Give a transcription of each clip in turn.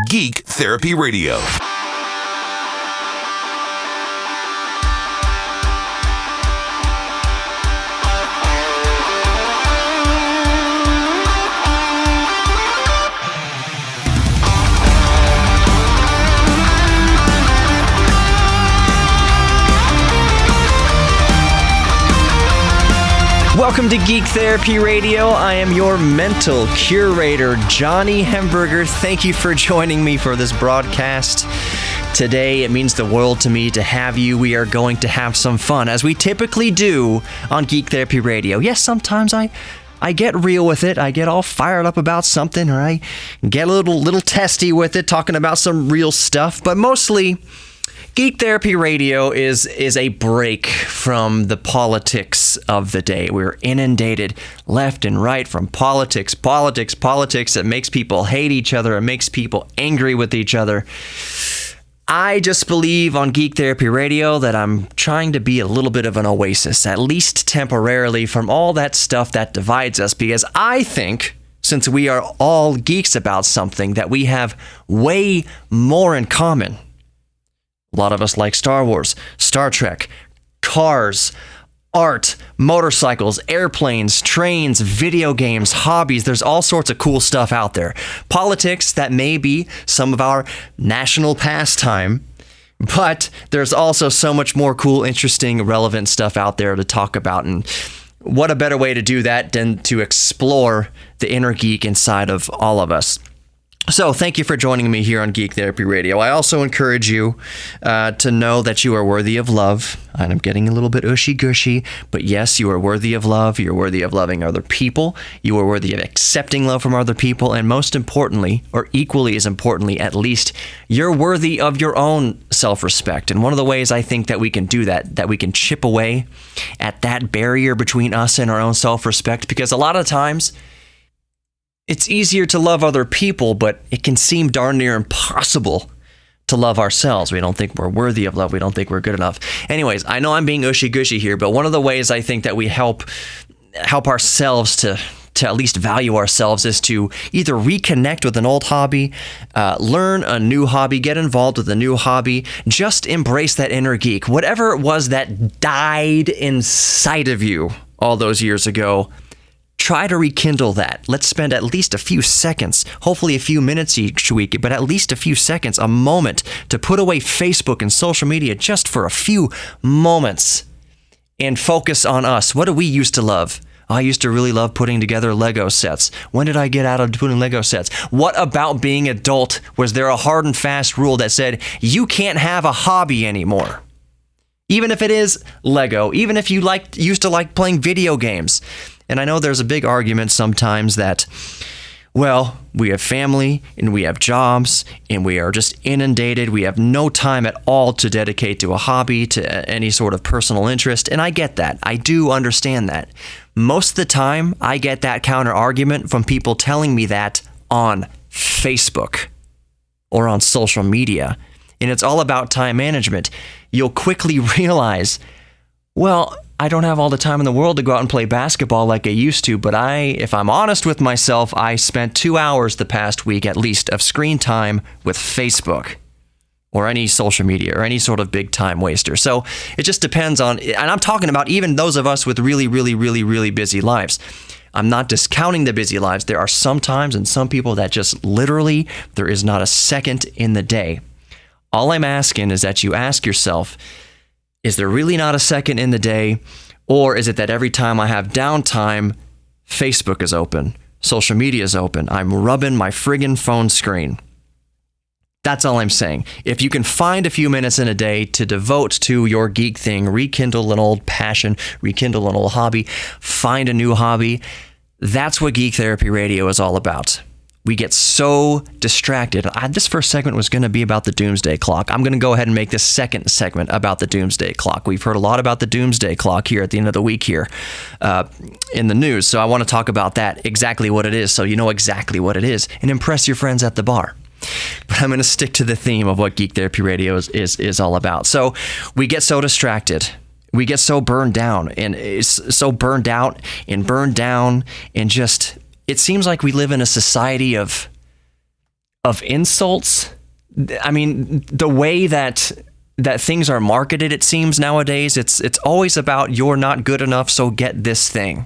Geek Therapy Radio. Welcome to Geek Therapy Radio. I am your mental curator, Johnny Hemberger. Thank you for joining me for this broadcast. Today, it means the world to me to have you. We are going to have some fun, as we typically do on Geek Therapy Radio. Yes, sometimes I get real with it. I get all fired up about something, or I get a little testy with it, talking about some real stuff. But mostly, Geek Therapy Radio is a break from the politics of the day. We're inundated left and right from politics that makes people hate each other. It makes people angry with each other. I just believe on Geek Therapy Radio that I'm trying to be a little bit of an oasis, at least temporarily, from all that stuff that divides us, because I think, since we are all geeks about something, that we have way more in common. A lot of us like Star Wars, Star Trek, cars, art, motorcycles, airplanes, trains, video games, hobbies. There's all sorts of cool stuff out there. Politics, that may be some of our national pastime, but there's also so much more cool, interesting, relevant stuff out there to talk about. And what a better way to do that than to explore the inner geek inside of all of us. So thank you for joining me here on Geek Therapy Radio. I also encourage you to know that you are worthy of love. And I'm getting a little bit ushy-gushy, but yes, you are worthy of love. You're worthy of loving other people. You are worthy of accepting love from other people. And most importantly, or equally as importantly at least, you're worthy of your own self-respect. And one of the ways I think that we can do that we can chip away at that barrier between us and our own self-respect, because a lot of times, it's easier to love other people, but it can seem darn near impossible to love ourselves. We don't think we're worthy of love. We don't think we're good enough. Anyways, I know I'm being ushy-gushy here, but one of the ways I think that we help ourselves to at least value ourselves is to either reconnect with an old hobby, learn a new hobby, get involved with a new hobby, just embrace that inner geek. Whatever it was that died inside of you all those years ago, try to rekindle that. Let's spend at least a few seconds, hopefully a few minutes each week, but at least a few seconds, a moment to put away Facebook and social media just for a few moments and focus on us. What do we used to love? I used to really love putting together Lego sets. When did I get out of putting Lego sets? What about being adult? Was there a hard and fast rule that said you can't have a hobby anymore? Even if it is Lego, even if you used to like playing video games. And I know there's a big argument sometimes that, well, we have family and we have jobs and we are just inundated. We have no time at all to dedicate to a hobby, to any sort of personal interest. And I get that. I do understand that. Most of the time, I get that counter argument from people telling me that on Facebook or on social media. And it's all about time management. You'll quickly realize, well, I don't have all the time in the world to go out and play basketball like I used to, but if I'm honest with myself, I spent 2 hours the past week at least of screen time with Facebook or any social media or any sort of big time waster. So it just depends on, and I'm talking about even those of us with really, really, really, really busy lives. I'm not discounting the busy lives. There are some times and some people that just literally, there is not a second in the day. All I'm asking is that you ask yourself, is there really not a second in the day? Or is it that every time I have downtime, Facebook is open, social media is open, I'm rubbing my friggin' phone screen? That's all I'm saying. If you can find a few minutes in a day to devote to your geek thing, rekindle an old passion, rekindle an old hobby, find a new hobby, that's what Geek Therapy Radio is all about. We get so distracted. This first segment was going to be about the Doomsday Clock. I'm going to go ahead and make this second segment about the Doomsday Clock. We've heard a lot about the Doomsday Clock here at the end of the week here in the news. So I want to talk about that, exactly what it is, so you know exactly what it is, and impress your friends at the bar. But I'm going to stick to the theme of what Geek Therapy Radio is all about. So we get so distracted. We get so burned down, and it's so burned out and burned down, and just... It seems like we live in a society of of insults. I mean, the way that things are marketed, it seems nowadays, it's always about you're not good enough, so get this thing.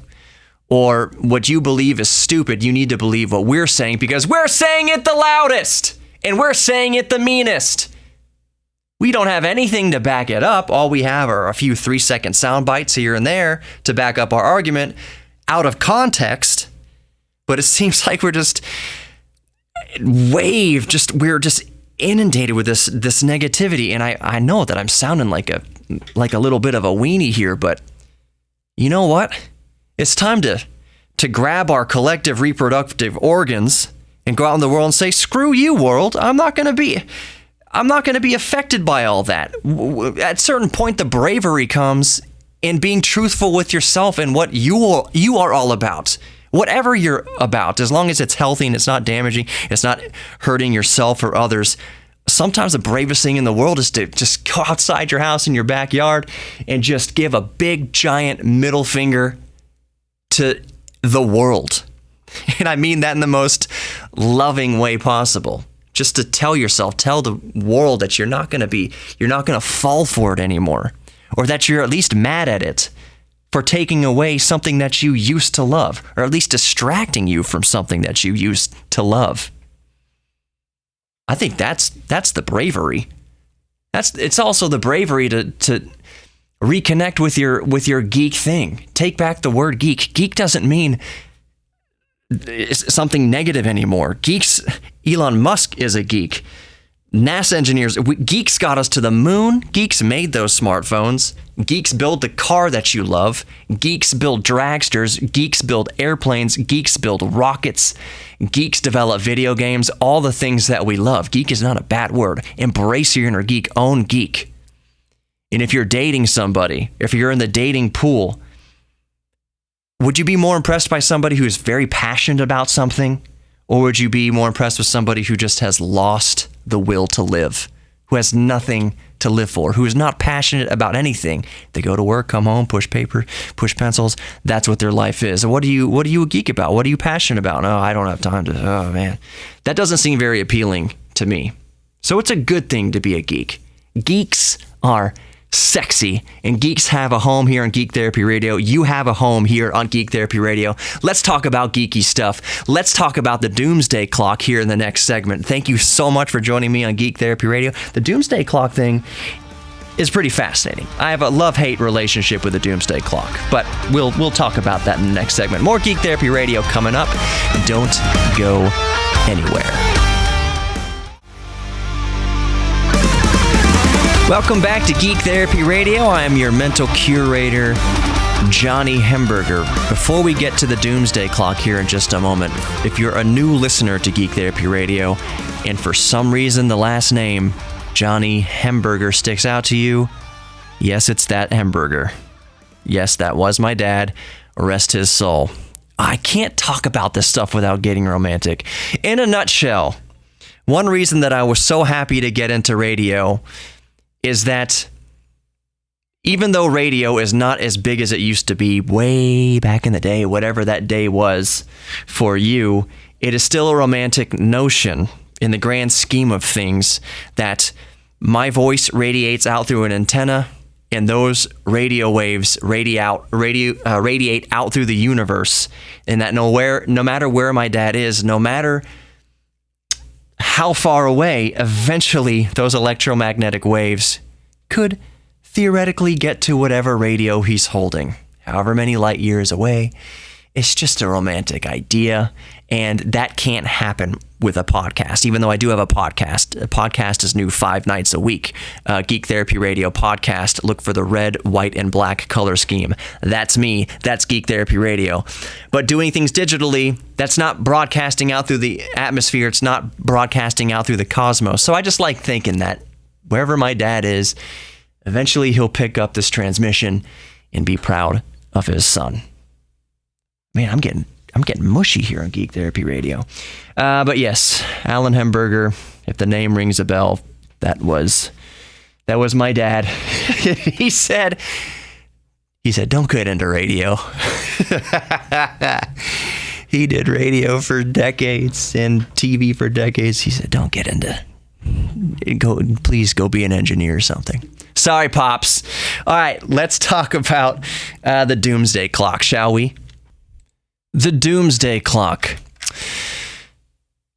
Or what you believe is stupid, you need to believe what we're saying because we're saying it the loudest and we're saying it the meanest. We don't have anything to back it up. All we have are a few 3-second sound bites here and there to back up our argument out of context. But it seems like we're just inundated with this negativity. And I know that I'm sounding like a little bit of a weenie here, but you know what? It's time to grab our collective reproductive organs and go out in the world and say, screw you, world. I'm not going to be affected by all that. At a certain point, the bravery comes in being truthful with yourself and what you are all about. Whatever you're about, as long as it's healthy and it's not damaging, it's not hurting yourself or others. Sometimes the bravest thing in the world is to just go outside your house in your backyard and just give a big, giant middle finger to the world. And I mean that in the most loving way possible. Just to tell the world that you're not going to fall for it anymore, or that you're at least mad at it for taking away something that you used to love, or at least distracting you from something that you used to love. I think that's the bravery. It's also the bravery to reconnect with your geek thing. Take back the word geek. Geek doesn't mean something negative anymore. Elon Musk is a geek. NASA engineers, geeks got us to the moon. Geeks made those smartphones. Geeks build the car that you love. Geeks build dragsters. Geeks build airplanes. Geeks build rockets. Geeks develop video games. All the things that we love. Geek is not a bad word. Embrace your inner geek. Own geek. And if you're dating somebody, if you're in the dating pool, would you be more impressed by somebody who's very passionate about something? Or would you be more impressed with somebody who just has lost the will to live, who has nothing to live for, who is not passionate about anything? They go to work, come home, push paper, push pencils. That's what their life is. What are you a geek about? What are you passionate about? No, I don't have time to. Oh man, that doesn't seem very appealing to me. So it's a good thing to be a geek. Geeks are sexy, and geeks have a home here on Geek Therapy Radio. You have a home here on Geek Therapy Radio. Let's talk about geeky stuff. Let's talk about the Doomsday Clock here in the next segment. Thank you so much for joining me on Geek Therapy Radio. The Doomsday Clock thing is pretty fascinating. I have a love-hate relationship with the Doomsday Clock, but we'll talk about that in the next segment. More Geek Therapy Radio coming up. Don't go anywhere. Welcome back to Geek Therapy Radio. I am your mental curator, Johnny Hemberger. Before we get to the Doomsday Clock here in just a moment, if you're a new listener to Geek Therapy Radio, and for some reason the last name, Johnny Hemberger, sticks out to you, yes, it's that Hemberger. Yes, that was my dad. Rest his soul. I can't talk about this stuff without getting romantic. In a nutshell, one reason that I was so happy to get into radio is that even though radio is not as big as it used to be way back in the day, whatever that day was for you, it is still a romantic notion in the grand scheme of things that my voice radiates out through an antenna, and those radio waves radiate out through the universe, and that no matter where my dad is, no matter how far away, eventually those electromagnetic waves could theoretically get to whatever radio he's holding, however many light years away. It's just a romantic idea, and that can't happen with a podcast, even though I do have a podcast. A podcast is new 5 nights a week. Geek Therapy Radio podcast. Look for the red, white, and black color scheme. That's me. That's Geek Therapy Radio. But doing things digitally, that's not broadcasting out through the atmosphere. It's not broadcasting out through the cosmos. So I just like thinking that wherever my dad is, eventually he'll pick up this transmission and be proud of his son. Man, I'm getting mushy here on Geek Therapy Radio. But yes, Alan Hemberger, if the name rings a bell, that was my dad. He said, don't get into radio. He did radio for decades and TV for decades. He said, don't get into please go be an engineer or something. Sorry, Pops. All right, let's talk about the Doomsday Clock, shall we? The Doomsday Clock.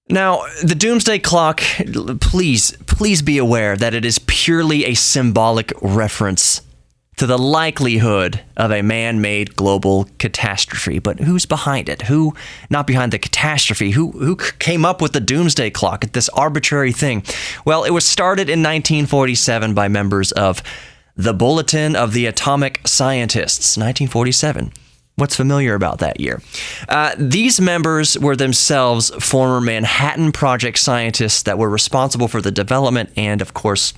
Now, the Doomsday Clock, please be aware that it is purely a symbolic reference to the likelihood of a man-made global catastrophe. But who's behind it? Who, not behind the catastrophe, who came up with the Doomsday Clock, this arbitrary thing? Well, it was started in 1947 by members of the Bulletin of the Atomic Scientists, 1947. What's familiar about that year? These members were themselves former Manhattan Project scientists that were responsible for the development and, of course,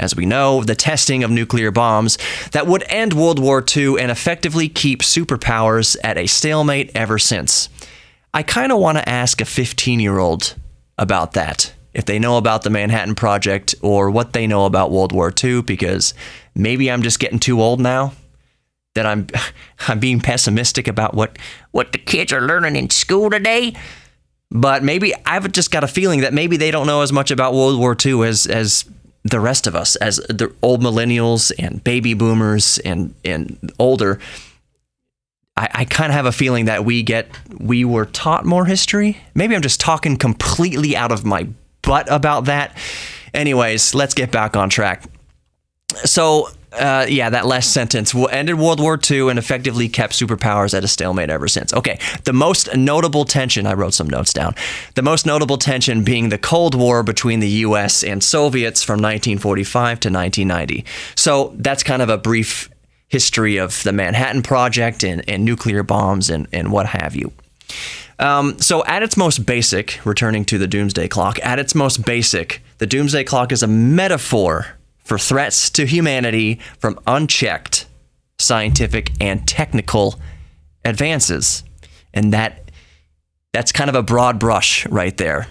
as we know, the testing of nuclear bombs that would end World War II and effectively keep superpowers at a stalemate ever since. I kind of want to ask a 15-year-old about that, if they know about the Manhattan Project or what they know about World War II, because maybe I'm just getting too old now, that I'm being pessimistic about what the kids are learning in school today. But maybe I've just got a feeling that maybe they don't know as much about World War II as the rest of us, as the old millennials and baby boomers and older. I kind of have a feeling that we were taught more history. Maybe I'm just talking completely out of my butt about that. Anyways, let's get back on track. So, that last sentence ended World War II and effectively kept superpowers at a stalemate ever since. Okay, the most notable tension, I wrote some notes down, the most notable tension being the Cold War between the U.S. and Soviets from 1945 to 1990. So that's kind of a brief history of the Manhattan Project and nuclear bombs and what have you. So at its most basic, returning to the Doomsday Clock, at its most basic, the Doomsday Clock is a metaphor for threats to humanity from unchecked scientific and technical advances. And that's kind of a broad brush right there.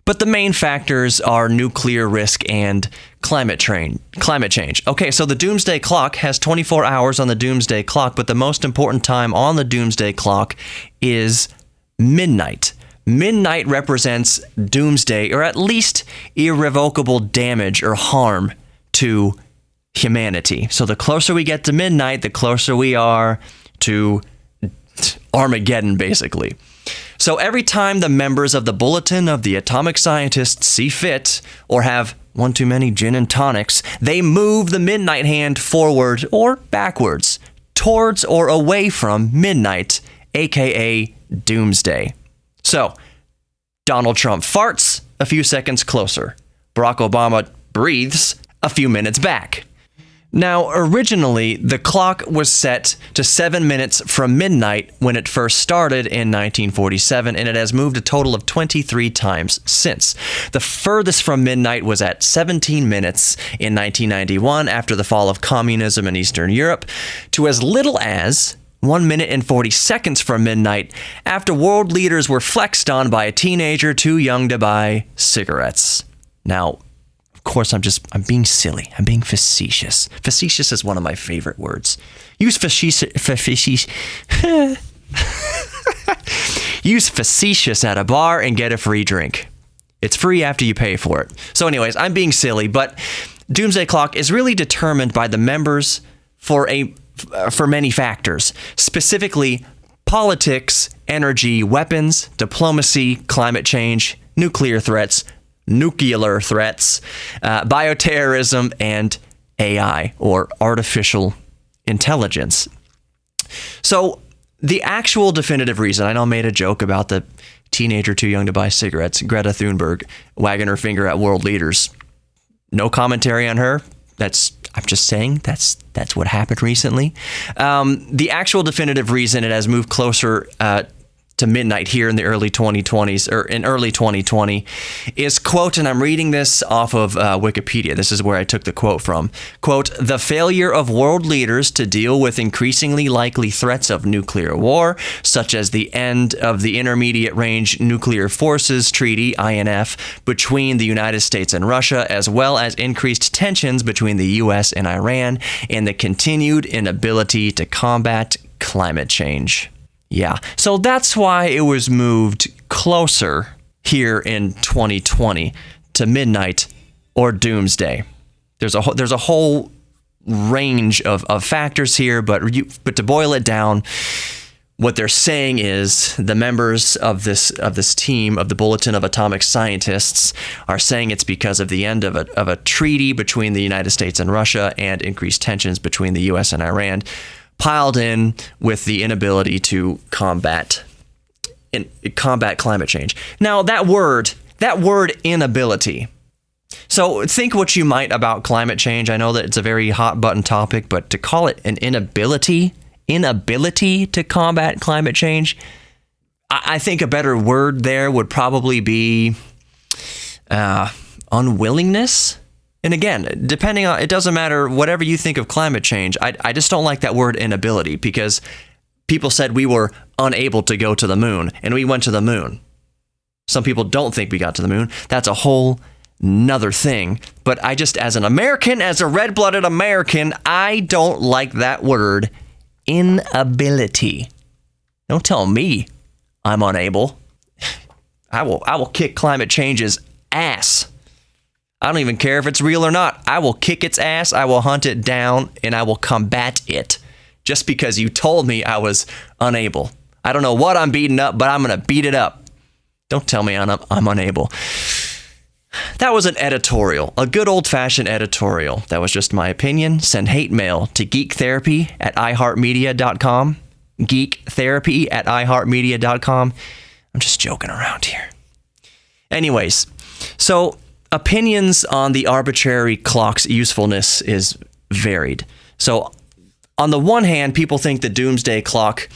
But the main factors are nuclear risk and climate change. Okay, so the Doomsday Clock has 24 hours on the Doomsday Clock, but the most important time on the Doomsday Clock is midnight. Midnight represents doomsday, or at least irrevocable damage or harm to humanity. So the closer we get to midnight, the closer we are to Armageddon, basically. So every time the members of the Bulletin of the Atomic Scientists see fit or have one too many gin and tonics, they move the midnight hand forward or backwards, towards or away from midnight, aka doomsday. So, Donald Trump farts a few seconds closer. Barack Obama breathes a few minutes back. Now, originally, the clock was set to 7 minutes from midnight when it first started in 1947, and it has moved a total of 23 times since. The furthest from midnight was at 17 minutes in 1991 after the fall of communism in Eastern Europe, to as little as 1 minute and 40 seconds from midnight after world leaders were flexed on by a teenager too young to buy cigarettes. Now, of course, I'm being silly. I'm being facetious. Facetious is one of my favorite words. Use facetious at a bar and get a free drink. It's free after you pay for it. So anyways, I'm being silly, but Doomsday Clock is really determined by the members for many factors, specifically politics, energy, weapons, diplomacy, climate change, nuclear threats, bioterrorism, and AI, or artificial intelligence. So the actual definitive reason, I know I made a joke about the teenager too young to buy cigarettes, Greta Thunberg wagging her finger at world leaders. No commentary on her. I'm just saying that's what happened recently. The actual definitive reason it has moved closer to midnight here in the early 2020s, or in early 2020, is, quote, and I'm reading this off of Wikipedia. This is where I took the quote from. Quote, the failure of world leaders to deal with increasingly likely threats of nuclear war, such as the end of the Intermediate Range Nuclear Forces Treaty, INF, between the United States and Russia, as well as increased tensions between the U.S. and Iran, and the continued inability to combat climate change. Yeah. So that's why it was moved closer here in 2020 to midnight or doomsday. There's a whole range of factors here, but to boil it down, what they're saying is the members of this team of the Bulletin of Atomic Scientists are saying it's because of the end of a treaty between the United States and Russia and increased tensions between the U.S. and Iran, piled in with the inability to combat climate change. Now, that word inability. So think what you might about climate change. I know that it's a very hot button topic, but to call it an inability to combat climate change, I think a better word there would probably be unwillingness. And again, depending on, it doesn't matter whatever you think of climate change. I just don't like that word inability, because people said we were unable to go to the moon, and we went to the moon. Some people don't think we got to the moon. That's a whole nother thing. But I just, as an American, as a red-blooded American, I don't like that word inability. Don't tell me I'm unable. I will kick climate change's ass. I don't even care if it's real or not. I will kick its ass, I will hunt it down, and I will combat it. Just because you told me I was unable. I don't know what I'm beating up, but I'm going to beat it up. Don't tell me I'm unable. That was an editorial, a good old-fashioned editorial. That was just my opinion. Send hate mail to geektherapy@iheartmedia.com. geektherapy@iheartmedia.com. I'm just joking around here. Anyways, so opinions on the arbitrary clock's usefulness is varied. So on the one hand, people think the Doomsday Clock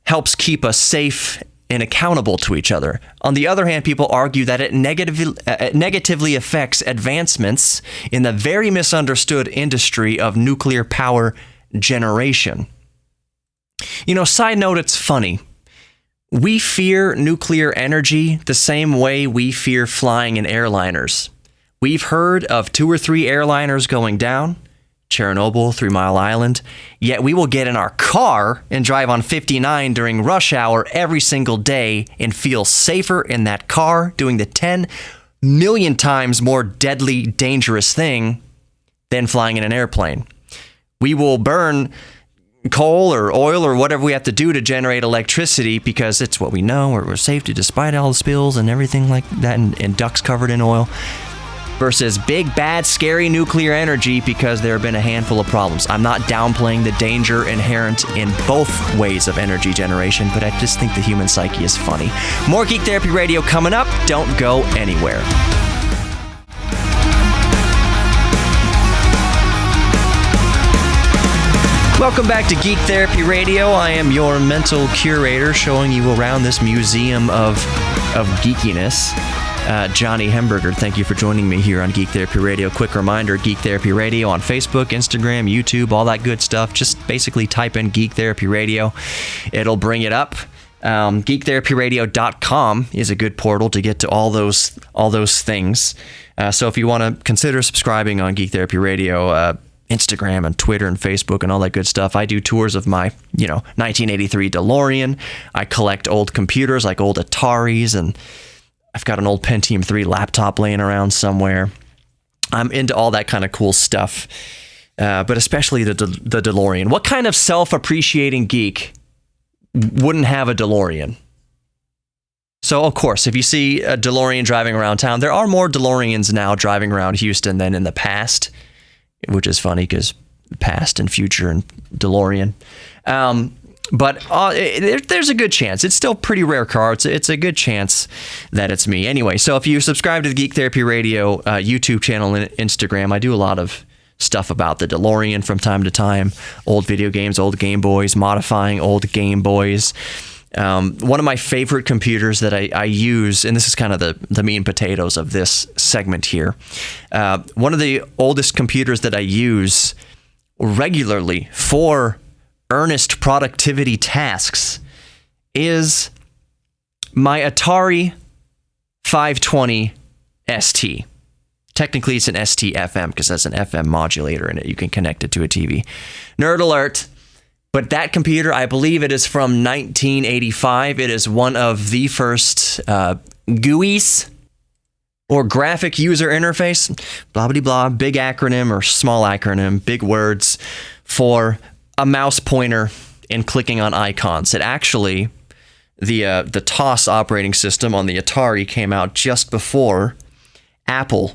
helps keep us safe and accountable to each other. On the other hand, people argue that it negatively affects advancements in the very misunderstood industry of nuclear power generation. You know, side note, it's funny. We fear nuclear energy the same way we fear flying in airliners. We've heard of 2 or 3 airliners going down, Chernobyl, 3 Mile Island, yet we will get in our car and drive on 59 during rush hour every single day and feel safer in that car doing the 10 million times more deadly, dangerous thing than flying in an airplane. We will burn coal or oil or whatever we have to do to generate electricity because it's what we know, or we're safe to, despite all the spills and everything like that, and ducks covered in oil. Versus big, bad, scary nuclear energy because there have been a handful of problems. I'm not downplaying the danger inherent in both ways of energy generation, but I just think the human psyche is funny. More Geek Therapy Radio coming up. Don't go anywhere. Welcome back to Geek Therapy Radio. I am your mental curator, showing you around this museum of geekiness. Johnny Hemberger, thank you for joining me here on Geek Therapy Radio. Quick reminder, Geek Therapy Radio on Facebook, Instagram, YouTube, all that good stuff. Just basically type in Geek Therapy Radio. It'll bring it up. GeekTherapyRadio.com is a good portal to get to all those things. So if you want to consider subscribing on Geek Therapy Radio, Instagram and Twitter and Facebook and all that good stuff. I do tours of my, 1983 DeLorean. I collect old computers like old Ataris, and I've got an old Pentium 3 laptop laying around somewhere. I'm into all that kind of cool stuff, but especially the DeLorean. What kind of self-appreciating geek wouldn't have a DeLorean? So, of course, if you see a DeLorean driving around town, there are more DeLoreans now driving around Houston than in the past, which is funny because past and future and DeLorean. But there's a good chance. It's still a pretty rare car. It's a good chance that it's me. Anyway, so if you subscribe to the Geek Therapy Radio YouTube channel and Instagram, I do a lot of stuff about the DeLorean from time to time. Old video games, old Game Boys, modifying old Game Boys. One of my favorite computers that I use, and this is kind of the meat and potatoes of this segment here. One of the oldest computers that I use regularly for earnest productivity tasks is my Atari 520 ST. Technically, it's an ST-FM because that's an FM modulator in it. You can connect it to a TV. Nerd alert. But that computer, I believe it is from 1985. It is one of the first GUIs, or graphic user interface, blah, blah, blah, big acronym or small acronym, big words for a mouse pointer and clicking on icons. It actually, the TOS operating system on the Atari came out just before Apple's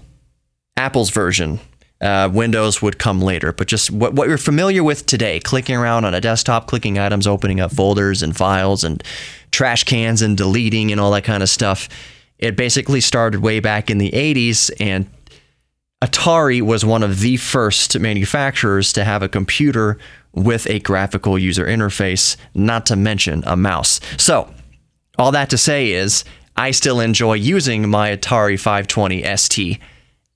version. Windows would come later, but just what you're familiar with today, clicking around on a desktop, clicking items, opening up folders and files and trash cans and deleting and all that kind of stuff. It basically started way back in the 80s, and Atari was one of the first manufacturers to have a computer with a graphical user interface, not to mention a mouse. So, all that to say is, I still enjoy using my Atari 520 ST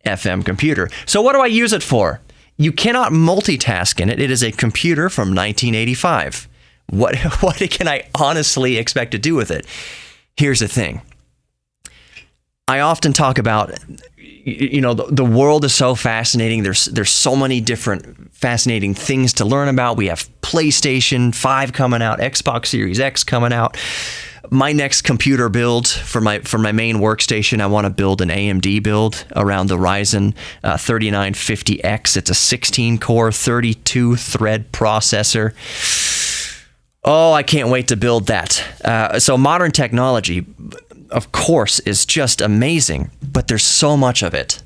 FM computer. So what do I use it for? You cannot multitask in it. It is a computer from 1985. What can I honestly expect to do with it? Here's the thing. I often talk about, the world is so fascinating. There's so many different fascinating things to learn about. We have PlayStation 5 coming out, Xbox Series X coming out. My next computer build for my main workstation, I want to build an AMD build around the Ryzen 3950X. It's a 16-core, 32-thread processor. Oh, I can't wait to build that. So modern technology, of course, is just amazing, but there's so much of it.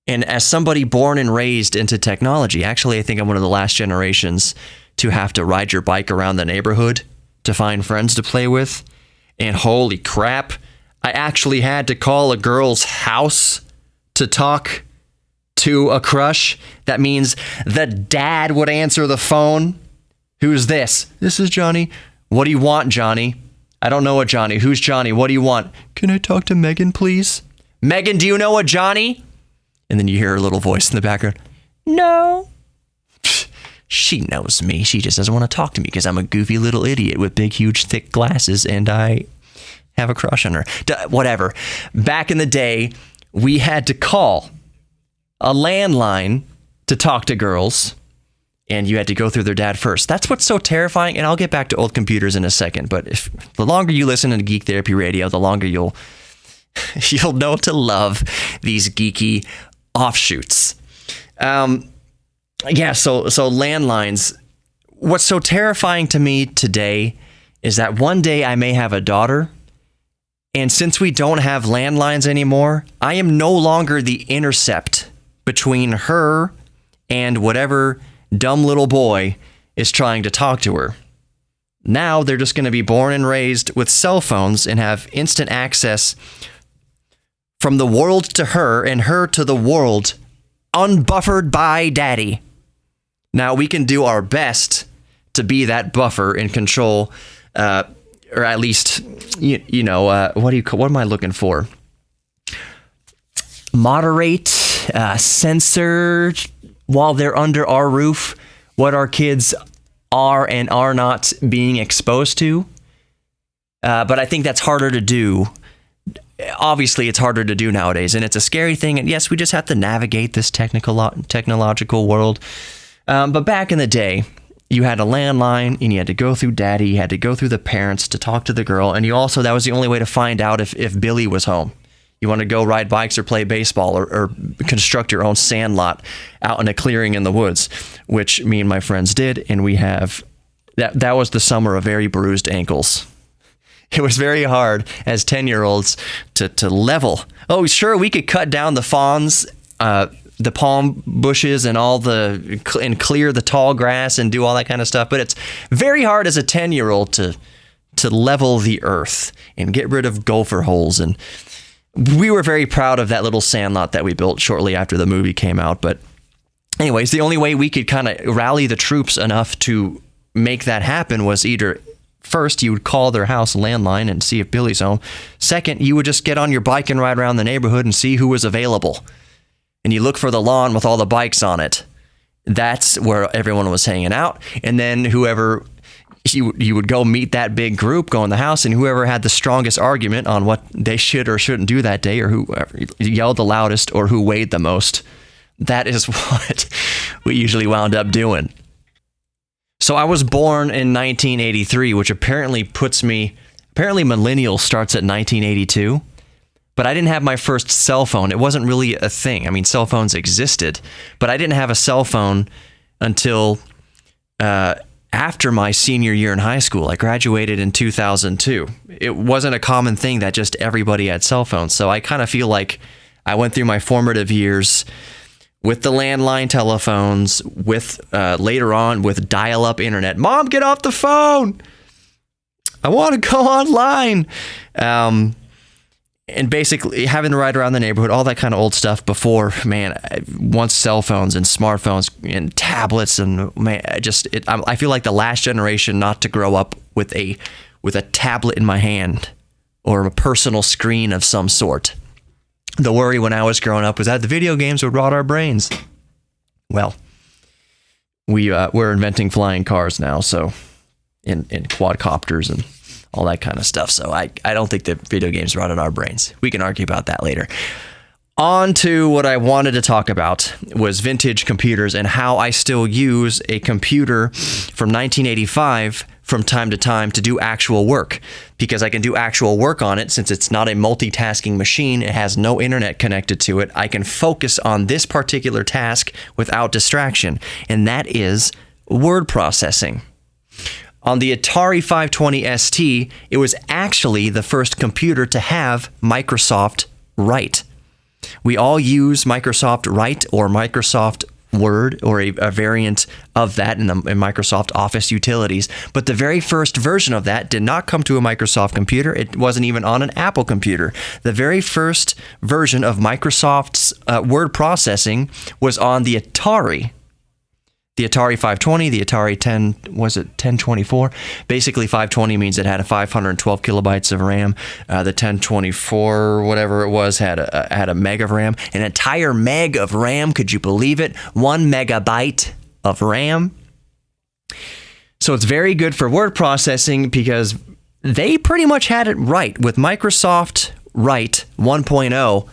And as somebody born and raised into technology, actually, I think I'm one of the last generations to have to ride your bike around the neighborhood to find friends to play with. And holy crap, I actually had to call a girl's house to talk to a crush. That means the dad would answer the phone. Who's this? This is Johnny. What do you want, Johnny? I don't know a Johnny. Who's Johnny? What do you want? Can I talk to Megan, please? Megan, do you know a Johnny? And then you hear her little voice in the background. No. She knows me. She just doesn't want to talk to me because I'm a goofy little idiot with big, huge, thick glasses, and I have a crush on her. Whatever. Back in the day, we had to call a landline to talk to girls, and you had to go through their dad first. That's what's so terrifying, and I'll get back to old computers in a second, but the longer you listen to Geek Therapy Radio, the longer you'll know to love these geeky offshoots. So landlines. What's so terrifying to me today is that one day I may have a daughter, and since we don't have landlines anymore, I am no longer the intercept between her and whatever dumb little boy is trying to talk to her. Now they're just going to be born and raised with cell phones and have instant access from the world to her and her to the world, unbuffered by daddy. Now, we can do our best to be that buffer and control, or at least, what am I looking for? Moderate, censor, while they're under our roof, what our kids are and are not being exposed to. But I think that's harder to do. Obviously, it's harder to do nowadays, and it's a scary thing. And yes, we just have to navigate this technological world. But back in the day, you had a landline, and you had to go through daddy, you had to go through the parents to talk to the girl, and that was the only way to find out if Billy was home. You want to go ride bikes or play baseball or construct your own sandlot out in a clearing in the woods, which me and my friends did, and we have... That was the summer of very bruised ankles. It was very hard as 10-year-olds to level. Oh, sure, we could cut down the fawns, the palm bushes and and clear the tall grass and do all that kind of stuff. But it's very hard as a 10-year-old to level the earth and get rid of gopher holes. And we were very proud of that little sandlot that we built shortly after the movie came out. But anyways, the only way we could kind of rally the troops enough to make that happen was either... First, you would call their house landline and see if Billy's home. Second, you would just get on your bike and ride around the neighborhood and see who was available. And you look for the lawn with all the bikes on it. That's where everyone was hanging out. And then whoever, you would go meet that big group, go in the house, and whoever had the strongest argument on what they should or shouldn't do that day, or who yelled the loudest, or who weighed the most, that is what we usually wound up doing. So I was born in 1983, which apparently millennial starts at 1982. But I didn't have my first cell phone. It wasn't really a thing. I mean, cell phones existed, but I didn't have a cell phone until after my senior year in high school. I graduated in 2002. It wasn't a common thing that just everybody had cell phones. So I kind of feel like I went through my formative years with the landline telephones, with later on with dial-up internet. Mom, get off the phone! I want to go online. And basically having to ride around the neighborhood, all that kind of old stuff before, man, once cell phones and smartphones and tablets, and man, I feel like the last generation not to grow up with a tablet in my hand or a personal screen of some sort. The worry when I was growing up was that the video games would rot our brains. Well, we're inventing flying cars now, so in quadcopters and all that kind of stuff. So I don't think that video games rotted our brains. We can argue about that later. On to what I wanted to talk about was vintage computers and how I still use a computer from 1985 from time to time to do actual work, because I can do actual work on it since it's not a multitasking machine. It has no internet connected to it. I can focus on this particular task without distraction, and that is word processing. On the Atari 520 ST, it was actually the first computer to have Microsoft Write. We all use Microsoft Write or Microsoft Word or a variant of that in Microsoft Office utilities. But the very first version of that did not come to a Microsoft computer. It wasn't even on an Apple computer. The very first version of Microsoft's word processing was on the Atari. The Atari 520, the Atari 1024? Basically, 520 means it had 512 kilobytes of RAM. The 1024, whatever it was, had a meg of RAM. An entire meg of RAM, could you believe it? 1 megabyte of RAM. So it's very good for word processing because they pretty much had it right. With Microsoft Write 1.0,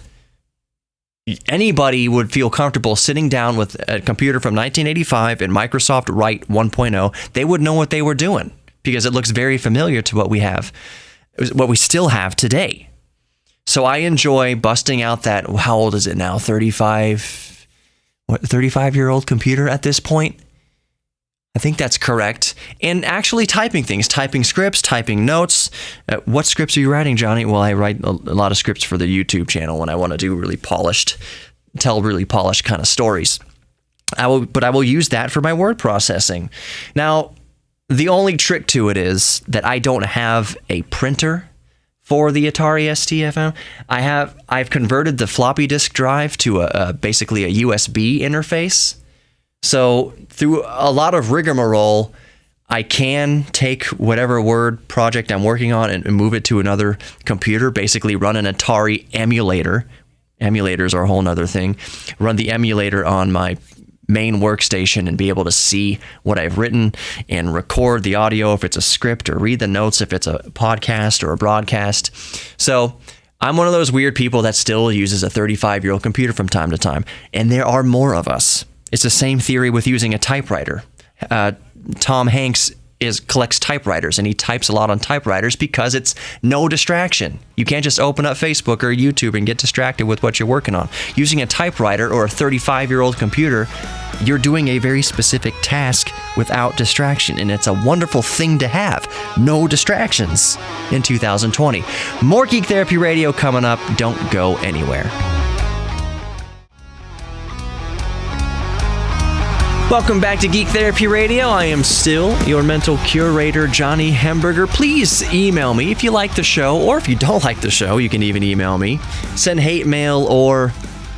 anybody would feel comfortable sitting down with a computer from 1985 and Microsoft Write 1.0. They would know what they were doing because it looks very familiar to what we still have today. So I enjoy busting out that, how old is it now? 35-year-old computer at this point? I think that's correct. And actually typing things, typing scripts, typing notes. What scripts are you writing, Johnny? Well, I write a lot of scripts for the YouTube channel when I want to do tell really polished kind of stories. I will use that for my word processing. Now, the only trick to it is that I don't have a printer for the Atari ST-FM. I've converted the floppy disk drive to basically a USB interface. So through a lot of rigmarole, I can take whatever word project I'm working on and move it to another computer, basically run an Atari emulator. Emulators are a whole nother thing. Run the emulator on my main workstation and be able to see what I've written and record the audio if it's a script, or read the notes if it's a podcast or a broadcast. So I'm one of those weird people that still uses a 35-year-old computer from time to time, and there are more of us. It's the same theory with using a typewriter. Tom Hanks collects typewriters, and he types a lot on typewriters because it's no distraction. You can't just open up Facebook or YouTube and get distracted with what you're working on. Using a typewriter or a 35-year-old computer, you're doing a very specific task without distraction, and it's a wonderful thing to have. No distractions in 2020. More Geek Therapy Radio coming up. Don't go anywhere. Welcome back to Geek Therapy Radio. I am still your mental curator, Johnny Hemberger. Please email me if you like the show, or if you don't like the show, you can even email me. Send hate mail or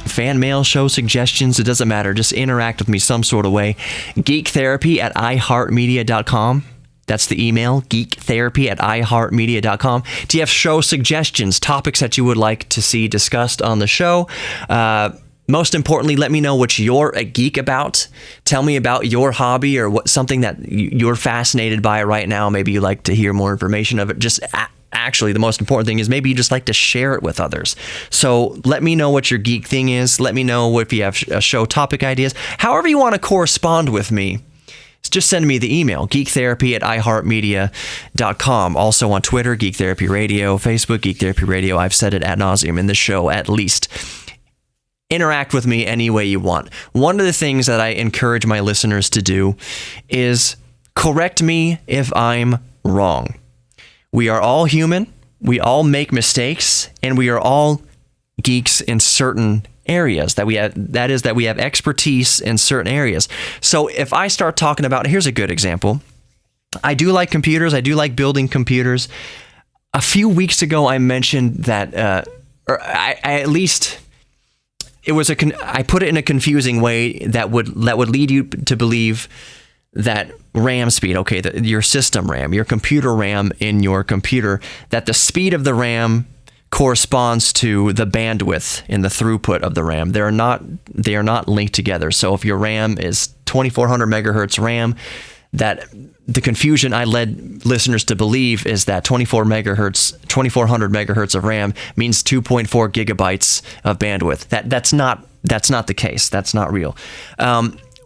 fan mail, show suggestions. It doesn't matter. Just interact with me some sort of way. GeekTherapy@iheartmedia.com. That's the email, geektherapy@iheartmedia.com. Do you have show suggestions, topics that you would like to see discussed on the show? Most importantly, let me know what you're a geek about. Tell me about your hobby or something that you're fascinated by right now. Maybe you like to hear more information of it. Just actually, the most important thing is maybe you just like to share it with others. So let me know what your geek thing is. Let me know if you have show topic ideas. However you want to correspond with me, just send me the email, geektherapy@iheartmedia.com. Also on Twitter, Geek Therapy Radio, Facebook, Geek Therapy Radio. I've said it ad nauseum in the show, at least. Interact with me any way you want. One of the things that I encourage my listeners to do is correct me if I'm wrong. We are all human. We all make mistakes, and we are all geeks in certain areas that we have expertise in certain areas. So if I start talking about, here's a good example. I do like computers. I do like building computers. A few weeks ago, I mentioned that, I put it in a confusing way that would lead you to believe that RAM speed, your system RAM, your computer RAM in your computer, that the speed of the RAM corresponds to the bandwidth and the throughput of the RAM. They are not linked together. So if your RAM is 2400 megahertz RAM, that the confusion I led listeners to believe is that 2400 megahertz of RAM means 2.4 gigabytes of bandwidth. That's not the case. That's not real.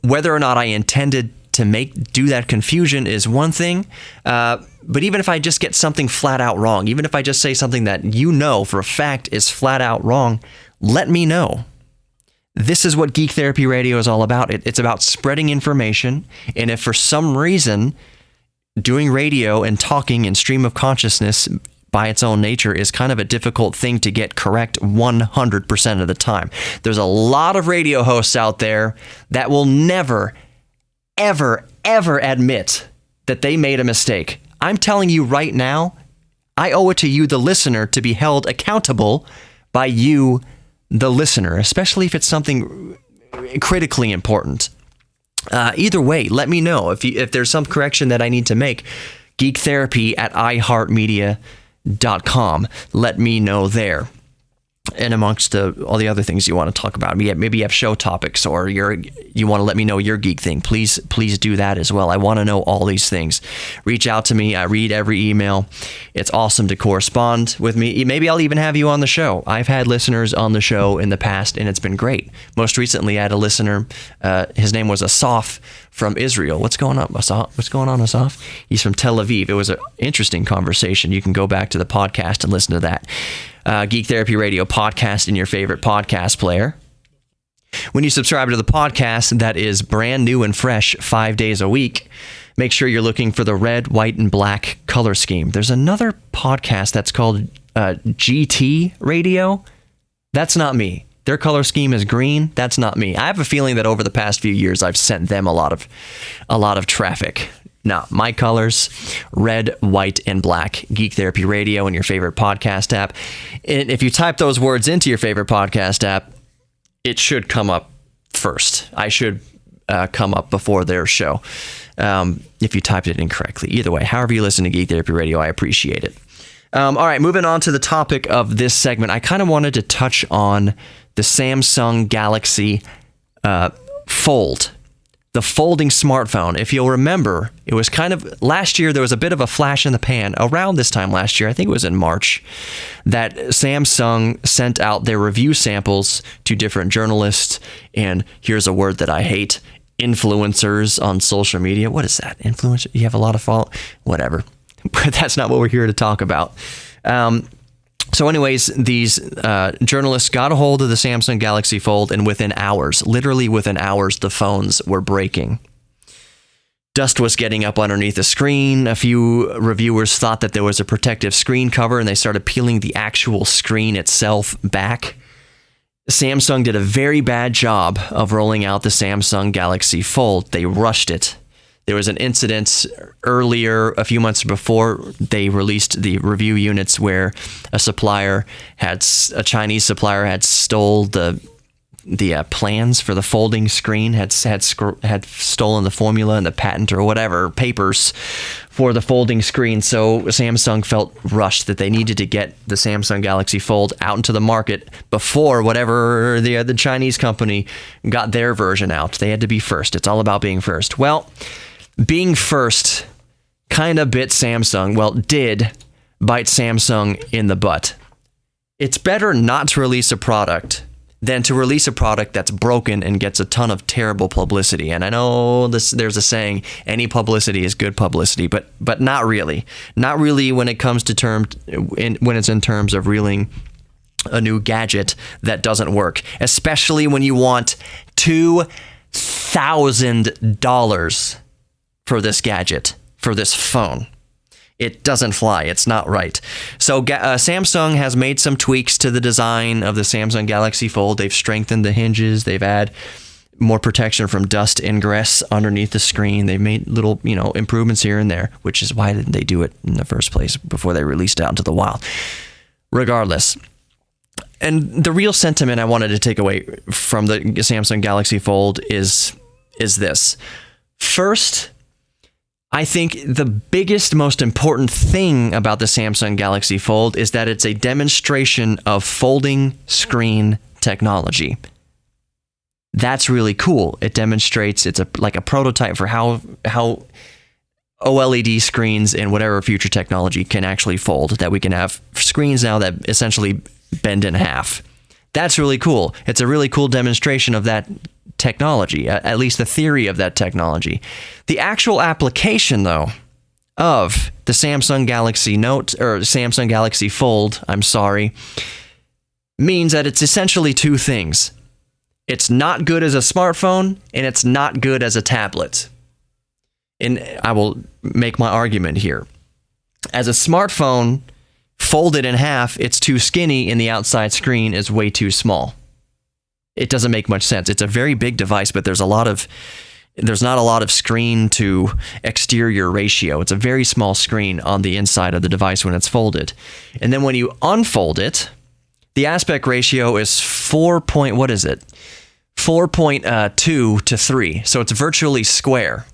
Whether or not I intended to do that confusion is one thing, but even if I just get something flat out wrong, even if I just say something that you know for a fact is flat out wrong, let me know. This is what Geek Therapy Radio is all about. It's about spreading information, and if for some reason doing radio and talking and stream of consciousness by its own nature is kind of a difficult thing to get correct 100% of the time. There's a lot of radio hosts out there that will never ever admit that they made a mistake. I'm telling you right now, I owe it to you, the listener, to be held accountable by you, the listener, especially if it's something critically important. Either way, let me know if there's some correction that I need to make. GeekTherapy@iheartmedia.com. Let me know there. And amongst all the other things you want to talk about, maybe you have show topics, or you want to let me know your geek thing, please do that as well. I want to know all these things. Reach out to me. I read every email. It's awesome to correspond with me. Maybe I'll even have you on the show. I've had listeners on the show in the past, and it's been great. Most recently, I had a listener. His name was Asaf from Israel. What's going on, Asaf? He's from Tel Aviv. It was an interesting conversation. You can go back to the podcast and listen to that. Geek Therapy Radio podcast in your favorite podcast player. When you subscribe to the podcast that is brand new and fresh 5 days a week, make sure you're looking for the red, white, and black color scheme. There's another podcast that's called GT Radio. That's not me. Their color scheme is green. That's not me. I have a feeling that over the past few years, I've sent them a lot of traffic. No, my colors, red, white, and black. Geek Therapy Radio in your favorite podcast app. And if you type those words into your favorite podcast app, it should come up first. I should come up before their show if you typed it incorrectly. Either way, however you listen to Geek Therapy Radio, I appreciate it. All right, moving on to the topic of this segment. I kind of wanted to touch on the Samsung Galaxy Fold. The folding smartphone. If you'll remember, it was kind of last year, there was a bit of a flash in the pan around this time last year. I think it was in March that Samsung sent out their review samples to different journalists. And here's a word that I hate: influencers on social media. What is that? Influencer? You have a lot of follow? Whatever. But that's not what we're here to talk about. So anyways, these journalists got a hold of the Samsung Galaxy Fold, and within hours, literally within hours, the phones were breaking. Dust was getting up underneath the screen. A few reviewers thought that there was a protective screen cover, and they started peeling the actual screen itself back. Samsung did a very bad job of rolling out the Samsung Galaxy Fold. They rushed it. There was an incident earlier, a few months before they released the review units, where a Chinese supplier had stole the plans for the folding screen, had stolen the formula and the patent or whatever papers for the folding screen. So Samsung felt rushed that they needed to get the Samsung Galaxy Fold out into the market before whatever the Chinese company got their version out. They had to be first. It's all about being first. Well, being first kind of did bite Samsung in the butt. It's better not to release a product than to release a product that's broken and gets a ton of terrible publicity. And I know there's a saying, any publicity is good publicity, but not really. Not really when it comes to when it's in terms of reeling a new gadget that doesn't work, especially when you want $2,000 for this gadget, for this phone. It doesn't fly. It's not right. So Samsung has made some tweaks to the design of the Samsung Galaxy Fold. They've strengthened the hinges. They've added more protection from dust ingress underneath the screen. They've made little, improvements here and there, which is why didn't they do it in the first place before they released it out into the wild. Regardless. And the real sentiment I wanted to take away from the Samsung Galaxy Fold is this. First, I think the biggest, most important thing about the Samsung Galaxy Fold is that it's a demonstration of folding screen technology. That's really cool. It demonstrates, it's like a prototype for how OLED screens and whatever future technology can actually fold, that we can have screens now that essentially bend in half. That's really cool. It's a really cool demonstration of that technology, at least the theory of that technology. The actual application, though, of the Samsung Galaxy Note, or Samsung Galaxy Fold, means that it's essentially two things. It's not good as a smartphone, and it's not good as a tablet. And I will make my argument here. As a smartphone, folded in half, it's too skinny, and the outside screen is way too small. It doesn't make much sense. It's a very big device, but there's not a lot of screen to exterior ratio. It's a very small screen on the inside of the device when it's folded. And then when you unfold it, the aspect ratio is 4.2 to 3. So it's virtually square.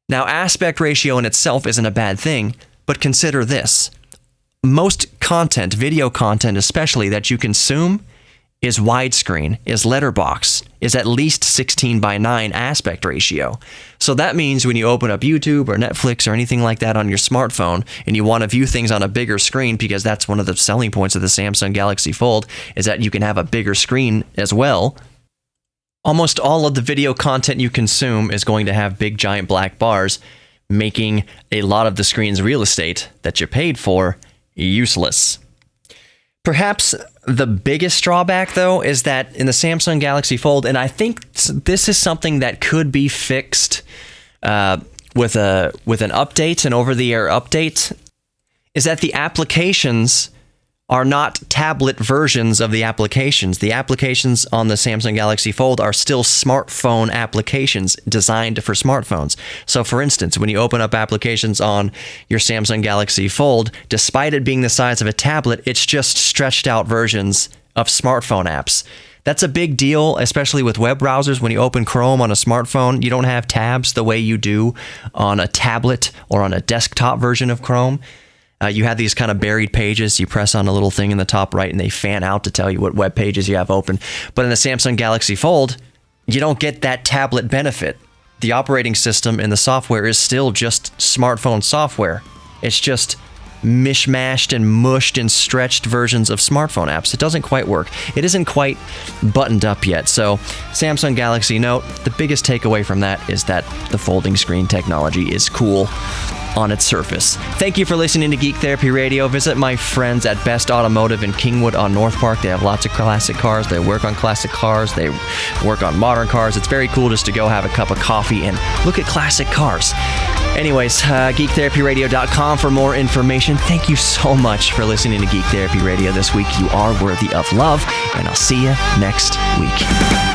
Now, aspect ratio in itself isn't a bad thing, but consider this. Most content, video content especially, that you consume is widescreen, is letterbox, is at least 16:9 aspect ratio. So that means when you open up YouTube or Netflix or anything like that on your smartphone and you want to view things on a bigger screen, because that's one of the selling points of the Samsung Galaxy Fold, is that you can have a bigger screen as well. Almost all of the video content you consume is going to have big giant black bars, making a lot of the screen's real estate that you paid for useless. Perhaps the biggest drawback, though, is that in the Samsung Galaxy Fold, and I think this is something that could be fixed with an update, an over-the-air update, is that the applications are not tablet versions of the applications. The applications on the Samsung Galaxy Fold are still smartphone applications designed for smartphones. So for instance, when you open up applications on your Samsung Galaxy Fold, despite it being the size of a tablet, it's just stretched out versions of smartphone apps. That's a big deal, especially with web browsers. When you open Chrome on a smartphone, you don't have tabs the way you do on a tablet or on a desktop version of Chrome. You have these kind of buried pages. You press on a little thing in the top right and they fan out to tell you what web pages you have open. But in the Samsung Galaxy Fold, you don't get that tablet benefit. The operating system and the software is still just smartphone software. It's just mishmashed and mushed and stretched versions of smartphone apps. It doesn't quite work. It isn't quite buttoned up yet. So Samsung Galaxy Note, the biggest takeaway from that is that the folding screen technology is cool on its surface. Thank you for listening to Geek Therapy Radio. Visit my friends at Best Automotive in Kingwood on North Park. They have lots of classic cars. They work on classic cars. They work on modern cars. It's very cool just to go have a cup of coffee and look at classic cars. Anyways, GeekTherapyRadio.com for more information. Thank you so much for listening to Geek Therapy Radio this week. You are worthy of love, and I'll see you next week.